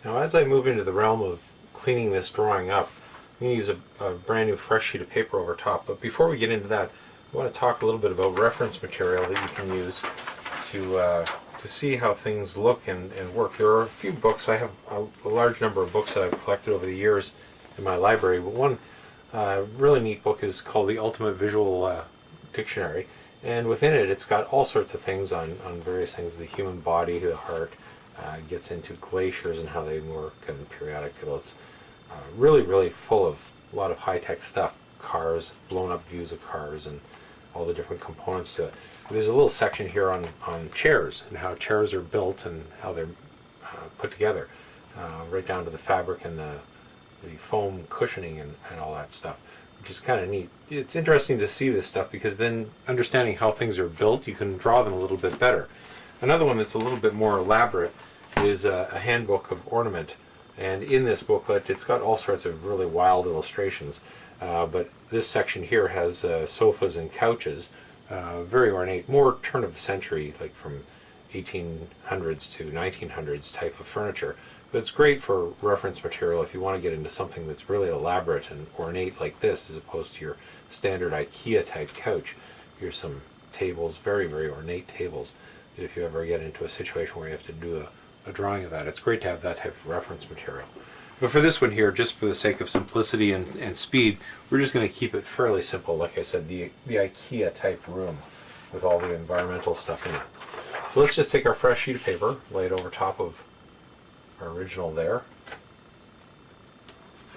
Now as I move into the realm of cleaning this drawing up, I'm going to use a brand new fresh sheet of paper over top. But before we get into that, I want to talk a little bit about reference material that you can use to see how things look and work. There are a few books. I have a large number of books that I've collected over the years in my library, but one really neat book is called The Ultimate Visual Dictionary. And within it, it's got all sorts of things on various things, the human body, the heart, gets into glaciers and how they work, and periodic table. It's really, really full of a lot of high-tech stuff, cars, blown-up views of cars, and all the different components to it. There's a little section here on chairs and how chairs are built and how they're put together, right down to the fabric and the foam cushioning and all that stuff, which is kind of neat. It's interesting to see this stuff because then understanding how things are built, you can draw them a little bit better. Another one that's a little bit more elaborate is a handbook of ornament. And in this booklet, it's got all sorts of really wild illustrations. But this section here has sofas and couches, very ornate, more turn of the century, like from 1800s to 1900s type of furniture. But it's great for reference material if you want to get into something that's really elaborate and ornate like this, as opposed to your standard IKEA type couch. Here's some tables, very, very ornate tables, that if you ever get into a situation where you have to do a drawing of that, it's great to have that type of reference material. But for this one here, just for the sake of simplicity and speed, we're just going to keep it fairly simple. Like I said, the IKEA type room with all the environmental stuff in it. So let's just take our fresh sheet of paper, lay it over top of our original there,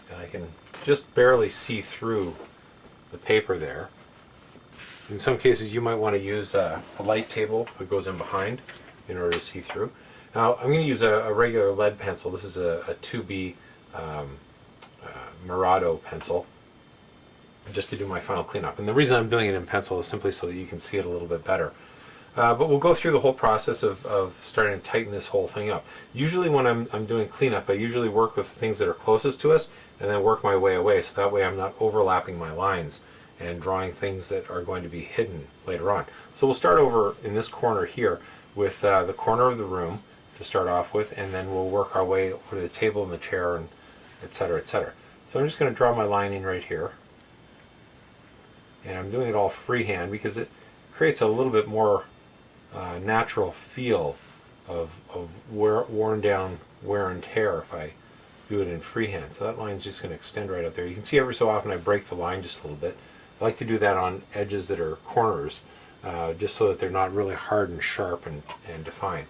and I can just barely see through the paper there. In some cases you might want to use a light table that goes in behind in order to see through. Now I'm going to use a regular lead pencil. This is a 2B Murado pencil, just to do my final cleanup. And the reason I'm doing it in pencil is simply so that you can see it a little bit better. But we'll go through the whole process of starting to tighten this whole thing up. Usually when I'm doing cleanup, I usually work with things that are closest to us and then work my way away, so that way I'm not overlapping my lines and drawing things that are going to be hidden later on. So we'll start over in this corner here with the corner of the room to start off with, and then we'll work our way over to the table and the chair, and etc., etc. So I'm just going to draw my line in right here, and I'm doing it all freehand because it creates a little bit more natural feel of worn down wear and tear if I do it in freehand. So that line's just going to extend right up there. You can see every so often I break the line just a little bit. I like to do that on edges that are corners, just so that they're not really hard and sharp and defined.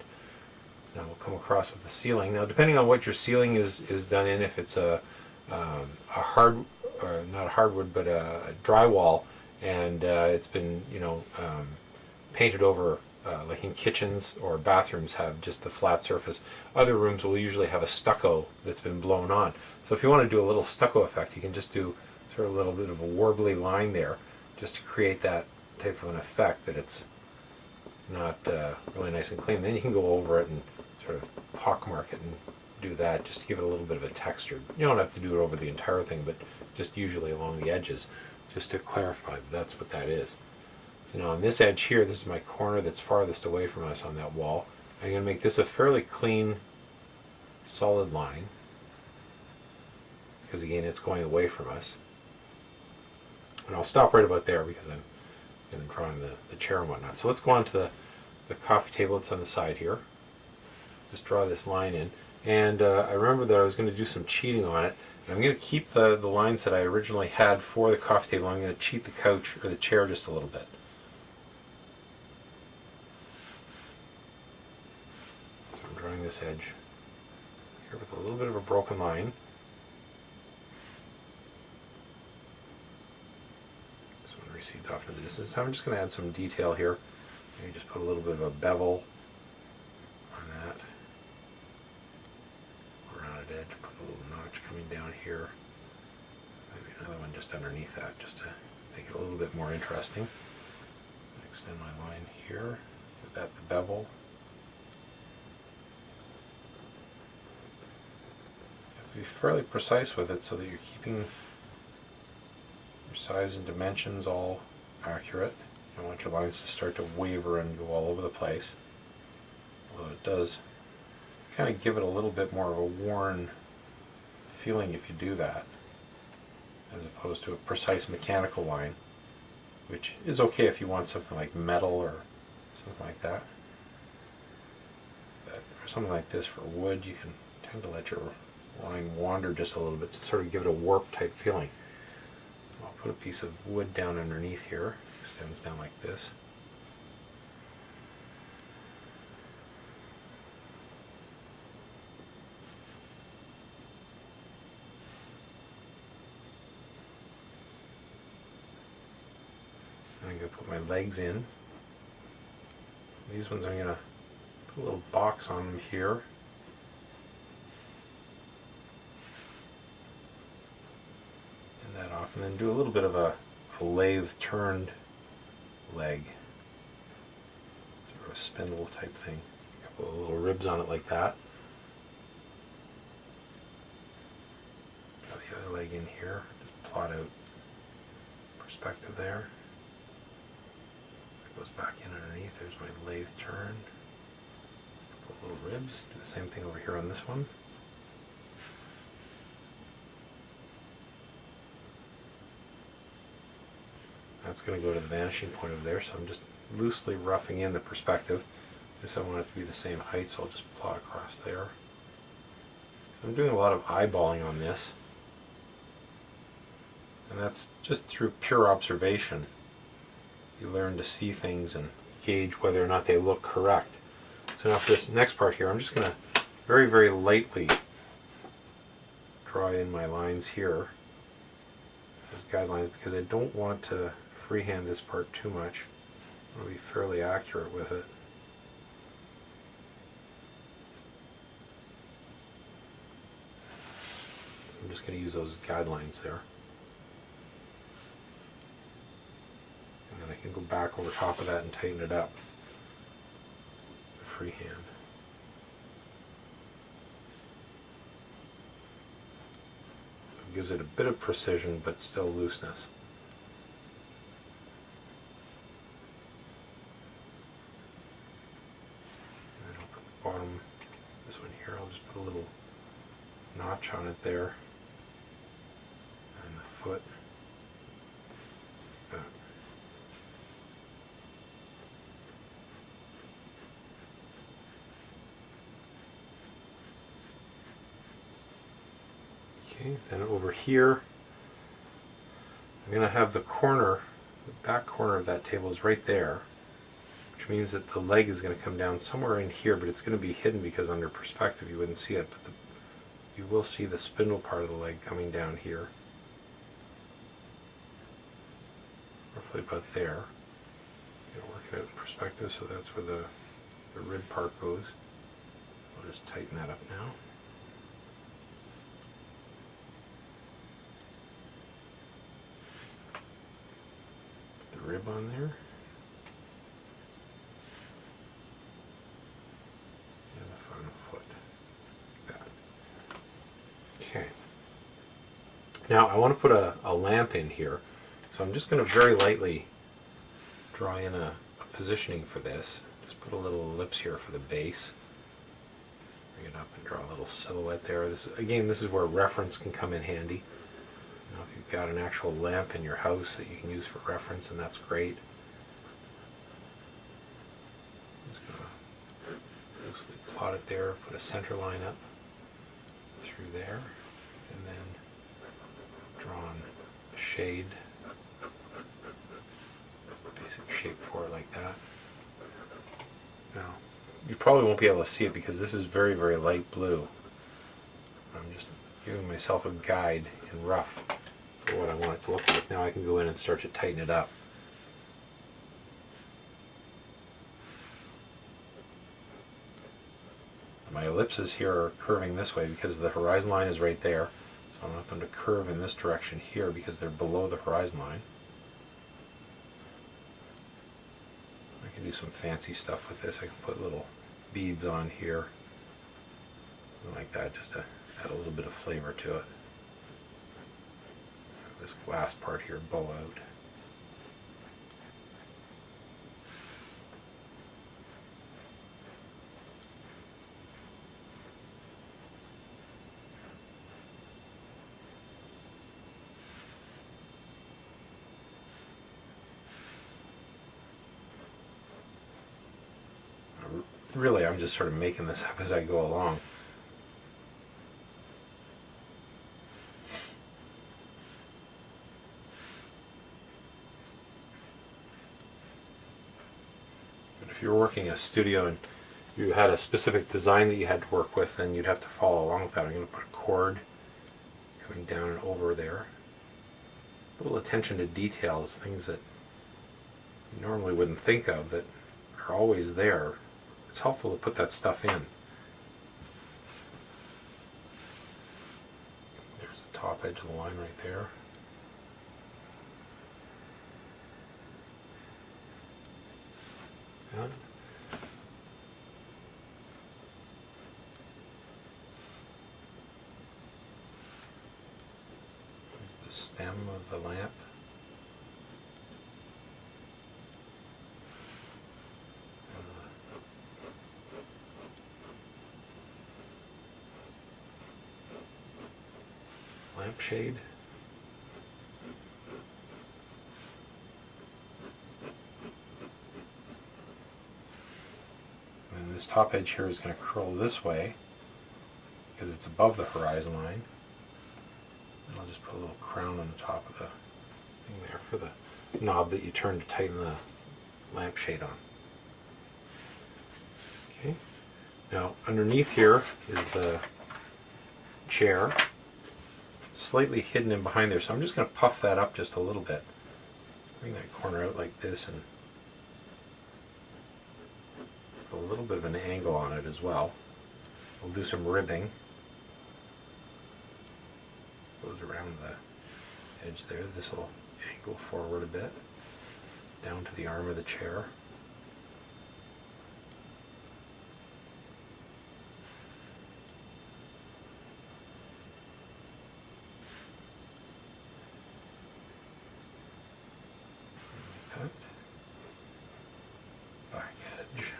So now we'll come across with the ceiling. Now depending on what your ceiling is done in, if it's a hard, not a hardwood, but a drywall, and it's been painted over, like in kitchens or bathrooms have just the flat surface. Other rooms will usually have a stucco that's been blown on. So if you want to do a little stucco effect, you can just do sort of a little bit of a warbly line there, just to create that type of an effect that it's not really nice and clean. Then you can go over it and sort of pockmark it and do that, just to give it a little bit of a texture. You don't have to do it over the entire thing, but just usually along the edges, just to clarify that that's what that is. So now on this edge here, this is my corner that's farthest away from us on that wall. I'm going to make this a fairly clean, solid line, because again, it's going away from us. And I'll stop right about there because I'm going to draw in the chair and whatnot. So let's go on to the coffee table that's on the side here. Just draw this line in. And I remember that I was going to do some cheating on it. And I'm going to keep the lines that I originally had for the coffee table. I'm going to cheat the couch or the chair just a little bit. So I'm drawing this edge here with a little bit of a broken line. This one recedes off into the distance. So I'm just going to add some detail here. Maybe just put a little bit of a bevel on that. Edge, put a little notch coming down here, maybe another one just underneath that, just to make it a little bit more interesting. Extend my line here, give that the bevel. You have to be fairly precise with it so that you're keeping your size and dimensions all accurate. You don't want your lines to start to waver and go all over the place, although it does kind of give it a little bit more of a worn feeling if you do that, as opposed to a precise mechanical line, which is okay if you want something like metal or something like that. But for something like this, for wood, you can tend to let your line wander just a little bit to sort of give it a warp type feeling. I'll put a piece of wood down underneath here, extends down like this. I'm going to put my legs in. These ones I'm going to put a little box on them here. And that off, and then do a little bit of a lathe turned leg. Sort of a spindle type thing. A couple of little ribs on it like that. Got the other leg in here. Just plot out perspective there. Goes back in underneath. There's my lathe turn. Put little ribs. Do the same thing over here on this one. That's going to go to the vanishing point over there, so I'm just loosely roughing in the perspective. Because I want it to be the same height, so I'll just plot across there. I'm doing a lot of eyeballing on this. And that's just through pure observation. You learn to see things and gauge whether or not they look correct. So now for this next part here, I'm just going to very, very lightly draw in my lines here as guidelines, because I don't want to freehand this part too much. I want to be fairly accurate with it. I'm just going to use those guidelines there. And then I can go back over top of that and tighten it up. Freehand. It gives it a bit of precision, but still looseness. And then I'll put the bottom, this one here, I'll just put a little notch on it there. And the foot. Okay, then over here, I'm going to have the corner, the back corner of that table is right there, which means that the leg is going to come down somewhere in here, but it's going to be hidden because under perspective you wouldn't see it, but you will see the spindle part of the leg coming down here. Roughly about there. Work it out in perspective, so that's where the rib part goes. I'll just tighten that up now. Rib on there. And the final foot. Like that. Okay. Now I want to put a lamp in here. So I'm just going to very lightly draw in a positioning for this. Just put a little ellipse here for the base. Bring it up and draw a little silhouette there. This is where reference can come in handy. If you've got an actual lamp in your house that you can use for reference, and that's great. I'm just going to loosely plot it there, put a center line up through there, and then draw on a shade, basic shape for it like that. Now, you probably won't be able to see it because this is very, very light blue. I'm just giving myself a guide in rough for what I want it to look like. Now I can go in and start to tighten it up. My ellipses here are curving this way because the horizon line is right there. So I want them to curve in this direction here because they're below the horizon line. I can do some fancy stuff with this. I can put little beads on here, like that, just to add a little bit of flavor to it. This last part here bow out. Really, I'm just sort of making this up as I go along. But if you were working in a studio and you had a specific design that you had to work with, then you'd have to follow along with that. I'm going to put a cord coming down and over there. A little attention to details, things that you normally wouldn't think of that are always there. It's helpful to put that stuff in. There's the top edge of the line right there. Yeah. The stem of the lamp. Lampshade. And this top edge here is going to curl this way because it's above the horizon line. And I'll just put a little crown on the top of the thing there for the knob that you turn to tighten the lampshade on. Okay. Now underneath here is the chair. It's slightly hidden in behind there, so I'm just going to puff that up just a little bit. Bring that corner out like this and put a little bit of an angle on it as well. We'll do some ribbing. Goes around the edge there. This will angle forward a bit, down to the arm of the chair. Like that. Back edge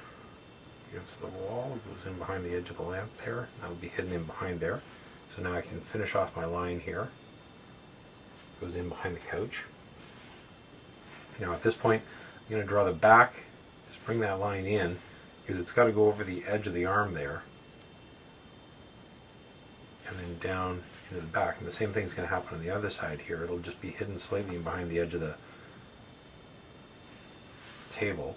against the wall, goes in behind the edge of the lamp there. That'll be hidden in behind there. So now I can finish off my line here. Goes in behind the couch. Now at this point, I'm going to draw the back, just bring that line in, because it's got to go over the edge of the arm there. And then down into the back. And the same thing's going to happen on the other side here. It'll just be hidden slightly behind the edge of the table.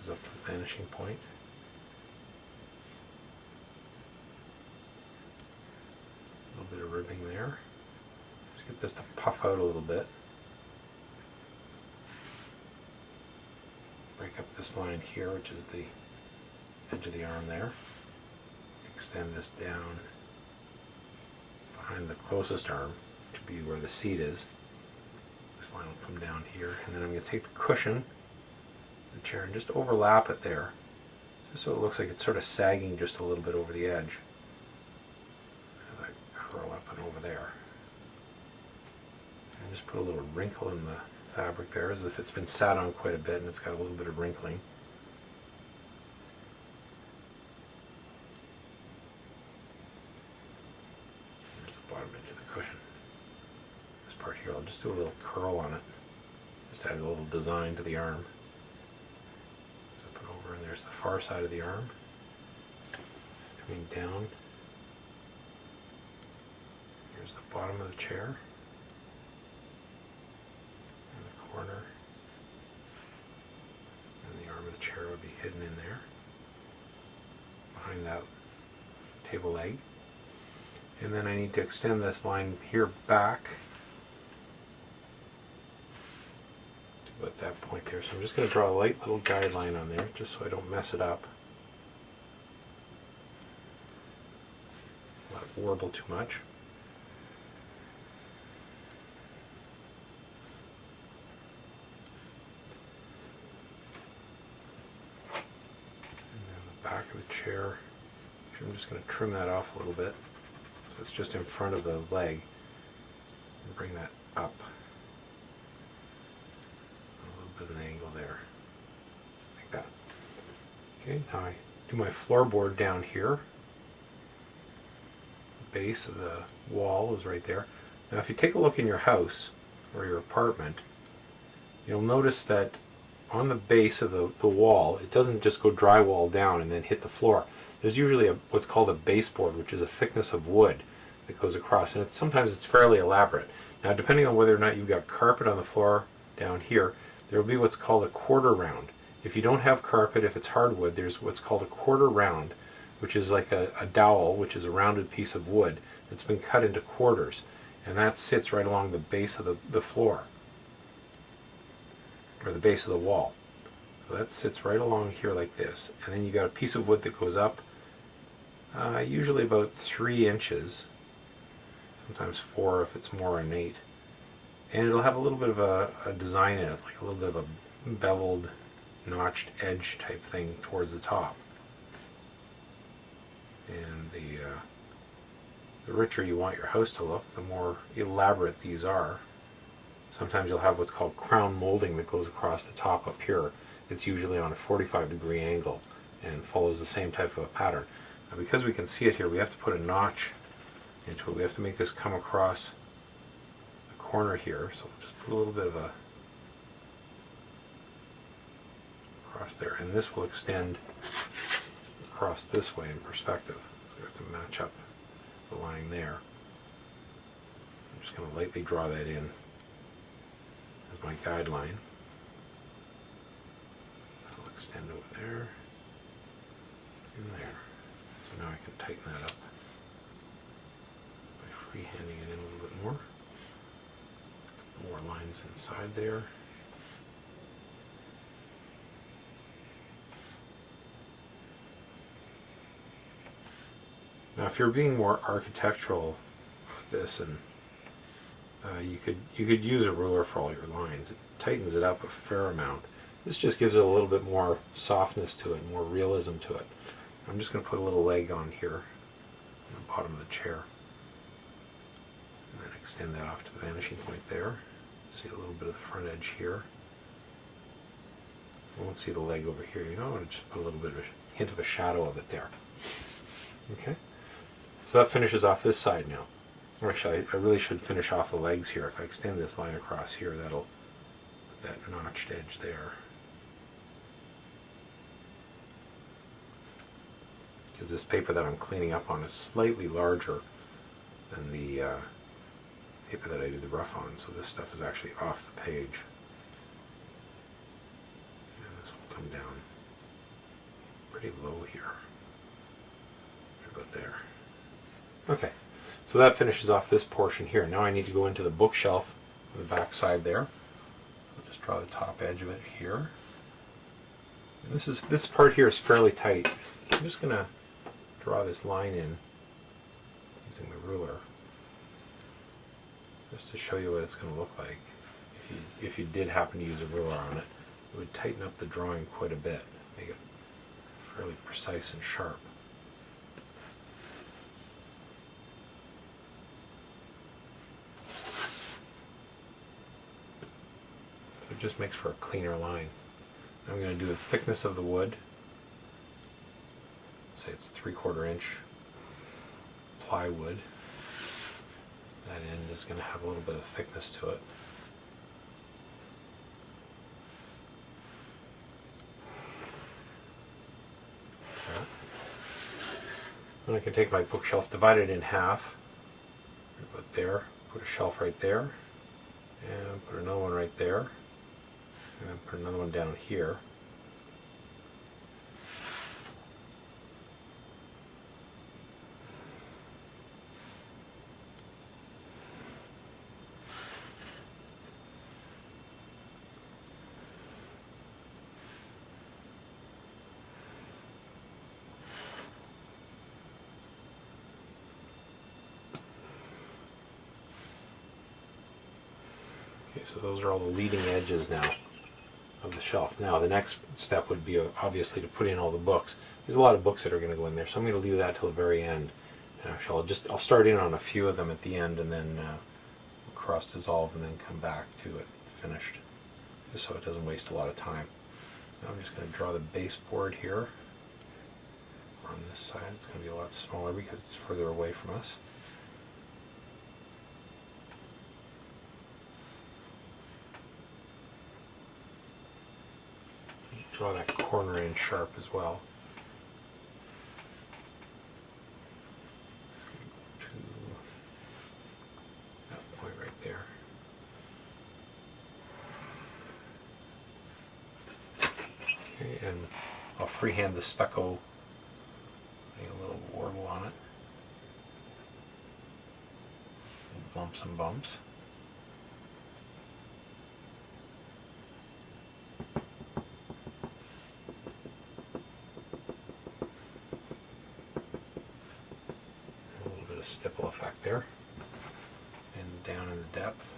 Up to the vanishing point. A little bit of ribbing there. Let's get this to puff out a little bit. Break up this line here, which is the edge of the arm there. Extend this down behind the closest arm to be where the seat is. This line will come down here, and then I'm going to take the cushion the chair and just overlap it there, just so it looks like it's sort of sagging just a little bit over the edge. And I curl up and over there. And just put a little wrinkle in the fabric there, as if it's been sat on quite a bit and it's got a little bit of wrinkling. There's the bottom edge of the cushion. This part here, I'll just do a little curl on it, just add a little design to the arm. And there's the far side of the arm coming down. Here's the bottom of the chair and the corner, and the arm of the chair would be hidden in there behind that table leg. And then I need to extend this line here back at that point there. So I'm just going to draw a light little guideline on there just so I don't mess it up. Not warble too much. And then the back of the chair, I'm just going to trim that off a little bit so it's just in front of the leg. bring that up a little bit of an angle there, like that. Okay, now I do my floorboard down here. The base of the wall is right there. Now if you take a look in your house or your apartment, you'll notice that on the base of the wall, it doesn't just go drywall down and then hit the floor. There's usually what's called a baseboard, which is a thickness of wood that goes across, and sometimes it's fairly elaborate. Now, depending on whether or not you've got carpet on the floor down here, there will be what's called a quarter round. If you don't have carpet, if it's hardwood, there's what's called a quarter round, which is like a dowel, which is a rounded piece of wood that's been cut into quarters, and that sits right along the base of the floor, or the base of the wall. So that sits right along here like this, and then you got a piece of wood that goes up usually about 3 inches, sometimes 4 if it's more ornate, and it'll have a little bit of a design in it, like a little bit of a beveled, notched edge type thing towards the top. And the richer you want your house to look, the more elaborate these are. Sometimes you'll have what's called crown molding that goes across the top up here. It's usually on a 45-degree angle and follows the same type of a pattern. Now, because we can see it here, we have to put a notch into it. We have to make this come across the corner here. So we'll just put a little bit of a across there, and this will extend across this way in perspective. So we have to match up the line there. I'm just going to lightly draw that in as my guideline. I'll extend over there and there. So now I can tighten that up by freehanding it in a little bit more. More lines inside there. Now, if you're being more architectural with this, and you could use a ruler for all your lines. It tightens it up a fair amount. This just gives it a little bit more softness to it, more realism to it. I'm just going to put a little leg on here, on the bottom of the chair, and then extend that off to the vanishing point there. See a little bit of the front edge here. You won't see the leg over here. You know, just put a little bit of a hint of a shadow of it there. Okay. So that finishes off this side now. Actually, I really should finish off the legs here. If I extend this line across here, that'll put that notched edge there. Because this paper that I'm cleaning up on is slightly larger than the paper that I did the rough on, so this stuff is actually off the page. And this will come down pretty low here. About there. Okay, so that finishes off this portion here. Now I need to go into the bookshelf on the back side there. I'll just draw the top edge of it here. And this part here is fairly tight. I'm just going to draw this line in using the ruler, just to show you what it's going to look like. If you did happen to use a ruler on it, it would tighten up the drawing quite a bit, make it fairly precise and sharp. It just makes for a cleaner line. I'm going to do the thickness of the wood. Let's say it's 3/4 inch plywood. That end is going to have a little bit of thickness to it. Then I can take my bookshelf, divide it in half, about there, put a shelf right there, and put another one right there. And then put another one down here. Okay, so those are all the leading edges now of the shelf. Now the next step would be obviously to put in all the books. There's a lot of books that are going to go in there, so I'm going to leave that till the very end. Actually, I'll start in on a few of them at the end, and then we'll cross dissolve and then come back to it finished, just so it doesn't waste a lot of time. Now I'm just going to draw the baseboard here. On this side it's going to be a lot smaller because it's further away from us. Draw that corner in sharp as well. To that point right there. Okay, and I'll freehand the stucco, a little warble on it, bumps and bumps. Stipple effect there, and down in the depth.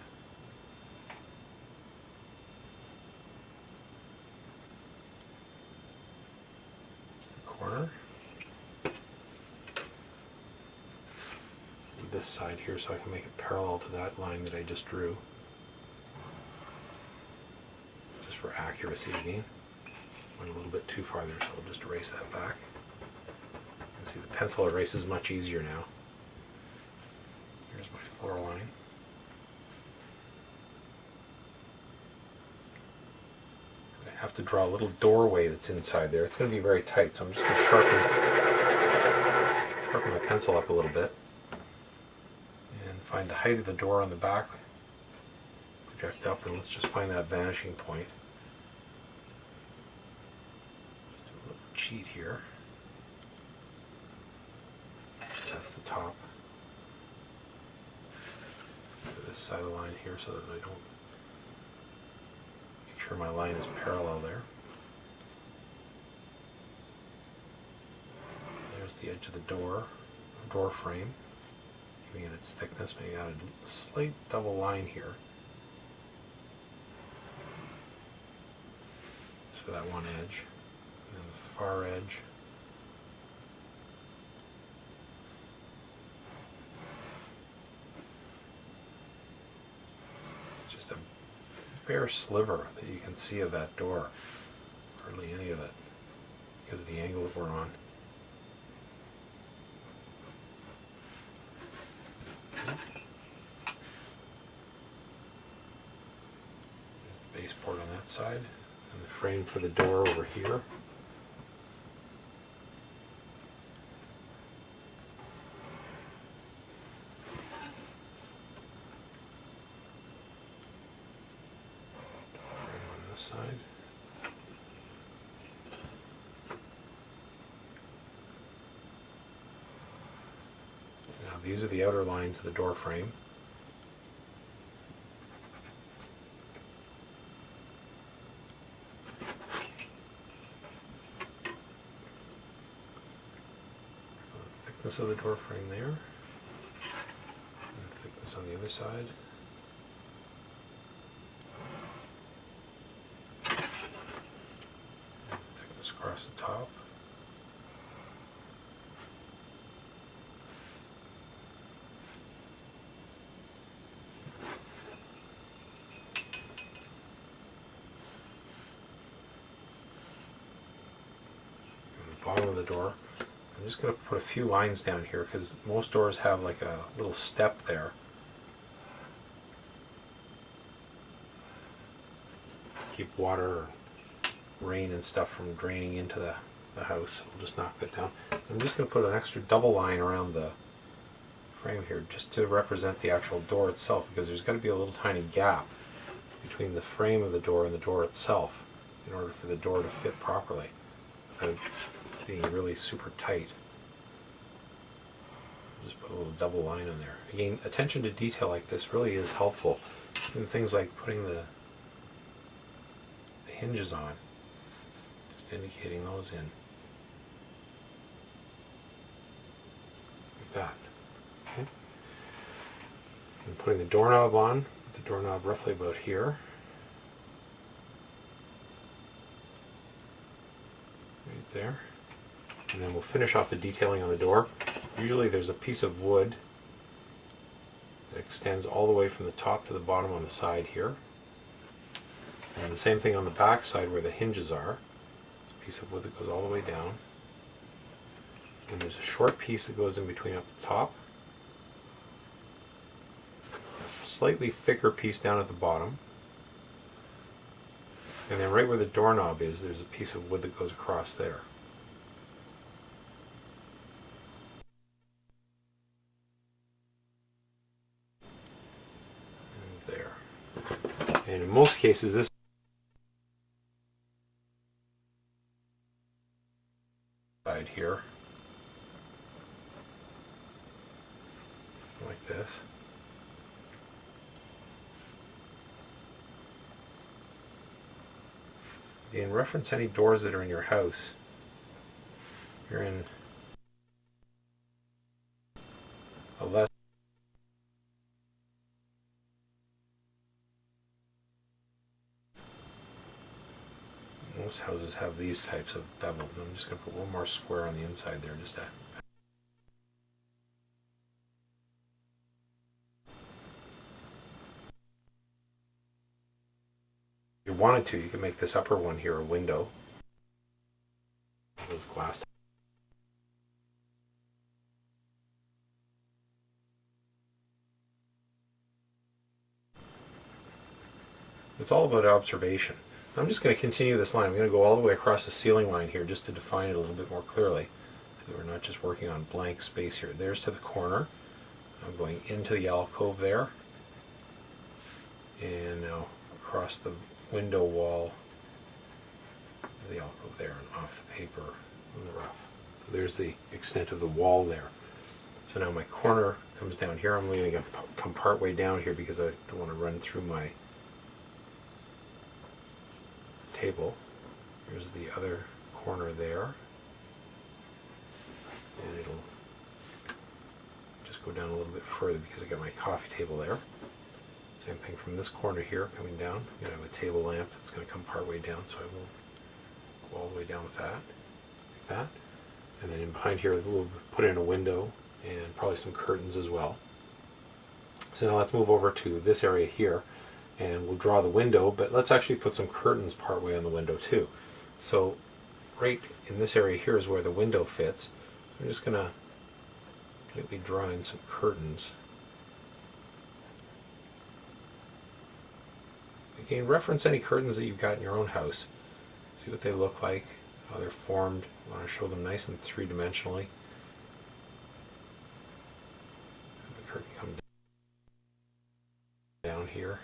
The corner. This side here so I can make it parallel to that line that I just drew. Just for accuracy again. Went a little bit too far there, so I'll just erase that back. You can see the pencil erases much easier now. Here's my floor line. I have to draw a little doorway that's inside there. It's going to be very tight, so I'm just going to sharpen my pencil up a little bit and find the height of the door on the back. Project up, and let's just find that vanishing point. Just do a little cheat here. That's the top. This side of the line here so that I don't make sure my line is parallel there. There's the edge of the door frame, giving it its thickness. Maybe add a slight double line here. Just for that one edge. And then the far edge. Bare sliver that you can see of that door. Hardly any of it because of the angle that we're on. There's the baseboard on that side and the frame for the door over here. Side. So now these are the outer lines of the door frame. The thickness of the door frame there, and the thickness on the other side. Across the top. And the bottom of the door. I'm just going to put a few lines down here because most doors have like a little step there. Keep water, rain and stuff from draining into the house. We'll just knock that down. I'm just going to put an extra double line around the frame here just to represent the actual door itself, because there's got to be a little tiny gap between the frame of the door and the door itself in order for the door to fit properly without being really super tight. Just put a little double line in there. Again, attention to detail like this really is helpful in things like putting the hinges on. Indicating those in like that. Okay. And putting the doorknob on, the doorknob roughly about here. Right there. And then we'll finish off the detailing on the door. Usually there's a piece of wood It extends all the way from the top to the bottom on the side here. And the same thing on the back side where the hinges are. There's a piece of wood that goes all the way down. And there's a short piece that goes in between up the top. A slightly thicker piece down at the bottom. And then right where the doorknob is, there's a piece of wood that goes across there. And there. And in most cases, this side here, like this. Again, reference any doors that are in your house. You're in a less most houses have these types of bevel. And I'm just going to put one more square on the inside there just to if you wanted to, you could make this upper one here a window. Those glass. It's all about observation. I'm just going to continue this line. I'm going to go all the way across the ceiling line here just to define it a little bit more clearly. So we're not just working on blank space here. There's to the corner. I'm going into the alcove there. And now across the window wall of the alcove there and off the paper on the rough. So there's the extent of the wall there. So now my corner comes down here. I'm leaving it come part way down here because I don't want to run through my table. Here's the other corner there. And it'll just go down a little bit further because I got my coffee table there. Same thing from this corner here coming down. I'm going to have a table lamp that's going to come part way down, so I won't go all the way down with that. Like that. And then in behind here we'll put in a window and probably some curtains as well. So now let's move over to this area here and we'll draw the window, but let's actually put some curtains part way on the window too. So right in this area here is where the window fits. I'm just going to lightly draw in some curtains. Again, reference any curtains that you've got in your own house. See what they look like, how they're formed. I want to show them nice and three-dimensionally. Have the curtain come down here.